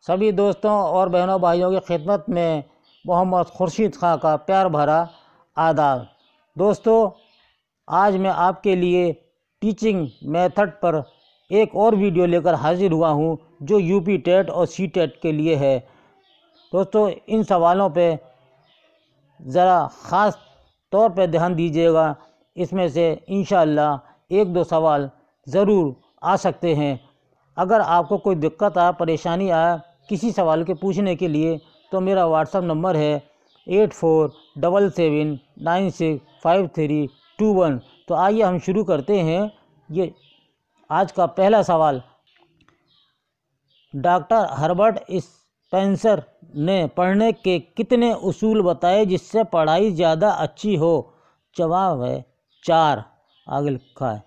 سبھی دوستوں اور بہنوں بھائیوں کی خدمت میں محمد خورشید خان کا پیار بھرا آداب۔ دوستو، آج میں آپ کے لیے ٹیچنگ میتھڈ پر ایک اور ویڈیو لے کر حاضر ہوا ہوں جو یو پی ٹیٹ اور سی ٹیٹ کے لیے ہے۔ دوستو، ان سوالوں پہ ذرا خاص طور پہ دھیان دیجیے گا، اس میں سے انشاءاللہ ایک دو سوال ضرور آ سکتے ہیں۔ اگر آپ کو کوئی دقت آئے، پریشانی آئے کسی سوال کے پوچھنے کے لیے تو میرا واٹس ایپ نمبر ہے 8477965321۔ تو آئیے ہم شروع کرتے ہیں۔ یہ آج کا پہلا سوال، ڈاکٹر ہربرٹ اسپینسر نے پڑھنے کے کتنے اصول بتائے جس سے پڑھائی زیادہ اچھی ہو؟ جواب ہے 4، آگے لکھا ہے۔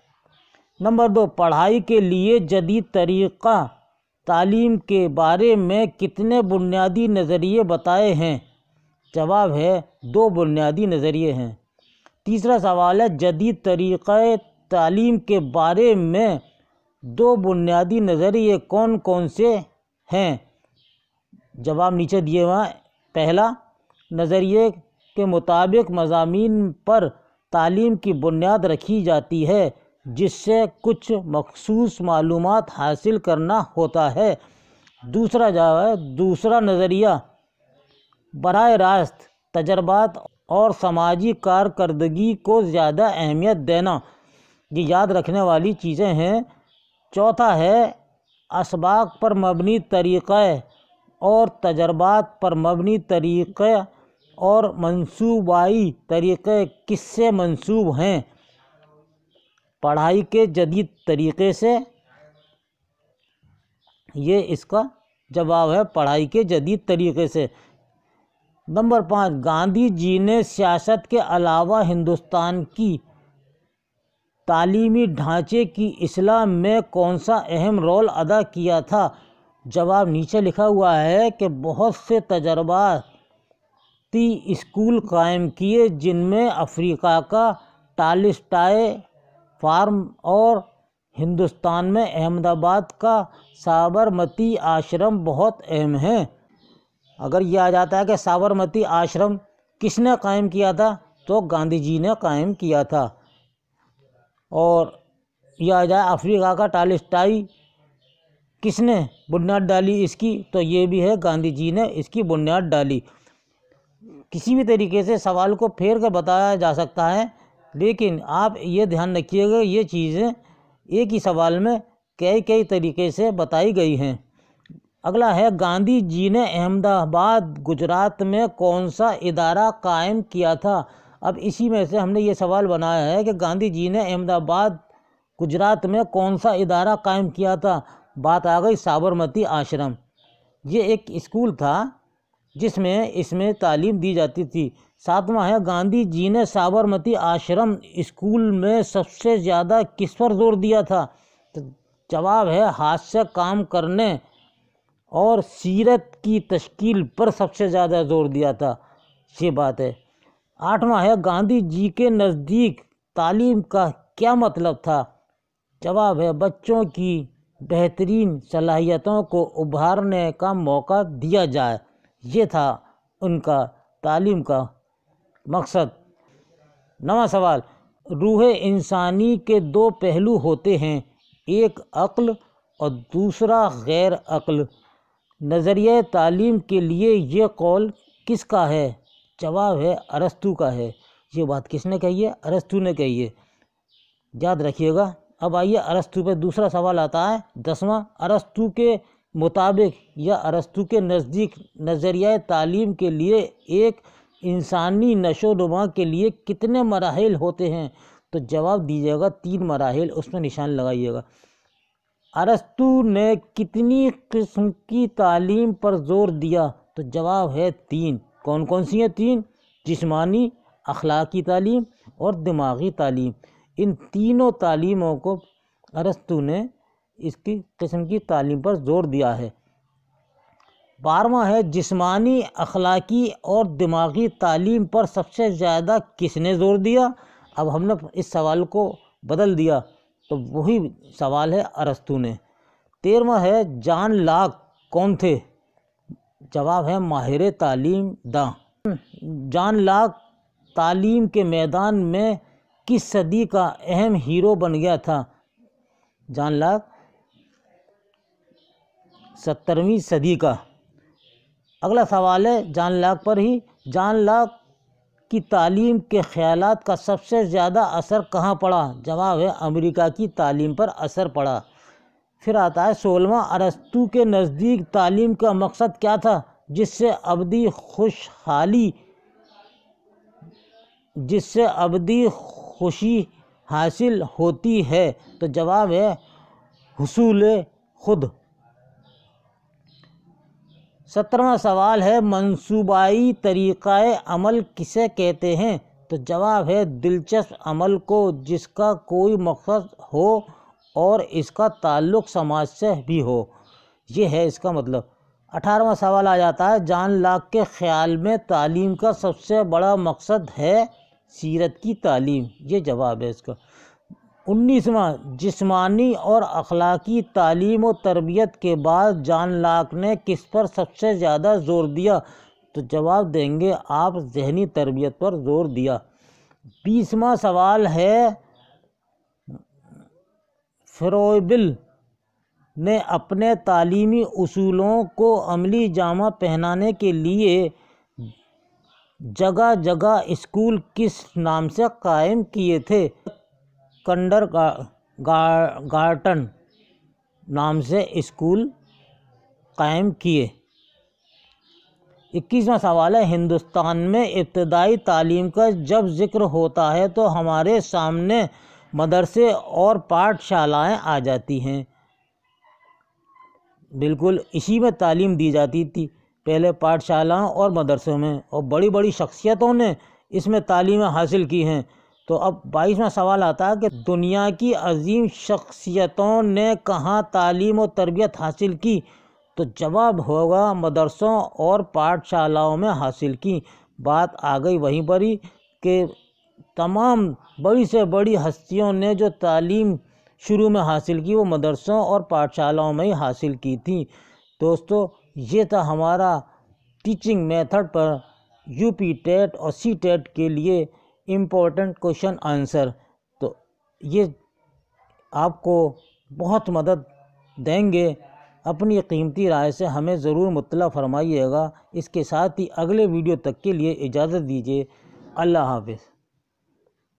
نمبر 2، پڑھائی کے لیے جدید طریقہ تعلیم کے بارے میں کتنے بنیادی نظریے بتائے ہیں؟ جواب ہے 2 بنیادی نظریے ہیں۔ تیسرا سوال ہے، جدید طریقہ تعلیم کے بارے میں 2 بنیادی نظریے کون کون سے ہیں؟ جواب نیچے دیے ہوئے ہیں۔ پہلا، نظریے کے مطابق مضامین پر تعلیم کی بنیاد رکھی جاتی ہے جس سے کچھ مخصوص معلومات حاصل کرنا ہوتا ہے۔ دوسرا نظریہ، براہ راست تجربات اور سماجی کارکردگی کو زیادہ اہمیت دینا۔ یہ یاد رکھنے والی چیزیں ہیں۔ چوتھا ہے، اسباق پر مبنی طریقہ اور تجربات پر مبنی طریقہ اور منصوبائی طریقے کس سے منسوب ہیں؟ پڑھائی کے جدید طریقے سے۔ یہ اس کا جواب ہے، پڑھائی کے جدید طریقے سے۔ نمبر 5، گاندھی جی نے سیاست کے علاوہ ہندوستان کی تعلیمی ڈھانچے کی اصلاح میں کون سا اہم رول ادا کیا تھا؟ جواب نیچے لکھا ہوا ہے کہ بہت سے تجرباتی اسکول قائم کیے جن میں افریقہ کا ٹالسٹائے فارم اور ہندوستان میں احمد آباد کا سابرمتی آشرم بہت اہم ہیں۔ اگر یہ آ جاتا ہے کہ سابرمتی آشرم کس نے قائم کیا تھا تو گاندھی جی نے قائم کیا تھا، اور یہ آ جائے افریقہ کا ٹالسٹائی کس نے بنیاد ڈالی اس کی، تو یہ بھی ہے گاندھی جی نے اس کی بنیاد ڈالی۔ کسی بھی طریقے سے سوال کو پھیر کر بتایا جا سکتا ہے، لیکن آپ یہ دھیان رکھیے گا یہ چیزیں ایک ہی سوال میں کئی طریقے سے بتائی گئی ہیں۔ اگلا ہے، گاندھی جی نے احمد آباد گجرات میں کون سا ادارہ قائم کیا تھا؟ اب اسی میں سے ہم نے یہ سوال بنایا ہے کہ گاندھی جی نے احمد آباد گجرات میں کون سا ادارہ قائم کیا تھا؟ بات آ گئی سابرمتی آشرم۔ یہ ایک اسکول تھا جس میں اس میں تعلیم دی جاتی تھی۔ 7واں ہے، گاندھی جی نے سابرمتی آشرم اسکول میں سب سے زیادہ کس پر زور دیا تھا؟ جواب ہے ہاتھ سے کام کرنے اور سیرت کی تشکیل پر سب سے زیادہ زور دیا تھا، یہ بات ہے۔ 8واں ہے، گاندھی جی کے نزدیک تعلیم کا کیا مطلب تھا؟ جواب ہے بچوں کی بہترین صلاحیتوں کو ابھارنے کا موقع دیا جائے، یہ تھا ان کا تعلیم کا مقصد۔ 9واں سوال، روح انسانی کے 2 پہلو ہوتے ہیں، ایک عقل اور دوسرا غیر عقل۔ نظریہ تعلیم کے لیے یہ قول کس کا ہے؟ جواب ہے ارسطو کا ہے۔ یہ بات کس نے کہی ہے؟ ارسطو نے کہی ہے، یاد رکھیے گا۔ اب آئیے ارسطو پہ دوسرا سوال آتا ہے 10واں، ارسطو کے مطابق یا ارسطو کے نزدیک نظریہ تعلیم کے لیے ایک انسانی نشو و نما کے لیے کتنے مراحل ہوتے ہیں؟ تو جواب دیجیے گا 3 مراحل، اس میں نشان لگائیے گا۔ ارسطو نے کتنی قسم کی تعلیم پر زور دیا؟ تو جواب ہے 3۔ کون کون سی ہیں 3؟ جسمانی، اخلاقی تعلیم اور دماغی تعلیم۔ ان تینوں تعلیموں کو ارسطو نے اس کی قسم کی تعلیم پر زور دیا ہے۔ 12واں ہے، جسمانی، اخلاقی اور دماغی تعلیم پر سب سے زیادہ کس نے زور دیا؟ اب ہم نے اس سوال کو بدل دیا تو وہی سوال ہے ارسطو نے۔ 13واں ہے، جان لاک کون تھے؟ جواب ہے ماہر تعلیم داں۔ جان لاک تعلیم کے میدان میں کس صدی کا اہم ہیرو بن گیا تھا؟ جان لاک 17ویں صدی کا۔ اگلا سوال ہے جان لاک پر ہی۔ جان لاک کی تعلیم کے خیالات کا سب سے زیادہ اثر کہاں پڑا؟ جواب ہے امریکہ کی تعلیم پر اثر پڑا۔ پھر آتا ہے 16واں، ارسطو کے نزدیک تعلیم کا مقصد کیا تھا جس سے ابدی خوشی حاصل ہوتی ہے؟ تو جواب ہے حصول خود۔ 17واں سوال ہے منصوبائی طریقہ عمل کسے کہتے ہیں؟ تو جواب ہے دلچسپ عمل کو جس کا کوئی مقصد ہو اور اس کا تعلق سماج سے بھی ہو، یہ ہے اس کا مطلب۔ 18واں سوال آ جاتا ہے جان لاک کے خیال میں تعلیم کا سب سے بڑا مقصد ہے سیرت کی تعلیم، یہ جواب ہے اس کا۔ 19واں، جسمانی اور اخلاقی تعلیم و تربیت کے بعد جان لاک نے کس پر سب سے زیادہ زور دیا؟ تو جواب دیں گے آپ ذہنی تربیت پر زور دیا۔ 20واں سوال ہے فرویبل نے اپنے تعلیمی اصولوں کو عملی جامہ پہنانے کے لیے جگہ جگہ اسکول کس نام سے قائم کیے تھے؟ کنڈر گارٹن نام سے اسکول قائم کیے۔ 21واں سوال ہے ہندوستان میں ابتدائی تعلیم کا جب ذکر ہوتا ہے تو ہمارے سامنے مدرسے اور پاٹھ شالائیں آ جاتی ہیں۔ بالکل اسی میں تعلیم دی جاتی تھی، پہلے پاٹھ شالاؤں اور مدرسوں میں، اور بڑی بڑی شخصیتوں نے اس میں تعلیمیں حاصل کی ہیں۔ تو اب 22واں سوال آتا ہے کہ دنیا کی عظیم شخصیتوں نے کہاں تعلیم و تربیت حاصل کی؟ تو جواب ہوگا مدرسوں اور پاٹھ شالاؤں میں حاصل کی۔ بات آ گئی وہیں پر ہی کہ تمام بڑی سے بڑی ہستیوں نے جو تعلیم شروع میں حاصل کی وہ مدرسوں اور پاٹھ شالاؤں میں ہی حاصل کی تھیں۔ دوستو یہ تھا ہمارا ٹیچنگ میتھڈ پر یو پی ٹیٹ اور سی ٹیٹ کے لیے امپورٹنٹ کوشچن آنسر۔ تو یہ آپ کو بہت مدد دیں گے، اپنی قیمتی رائے سے ہمیں ضرور مطلع فرمائیے گا۔ اس کے ساتھ ہی اگلے ویڈیو تک کے لیے اجازت دیجیے۔ اللہ حافظ۔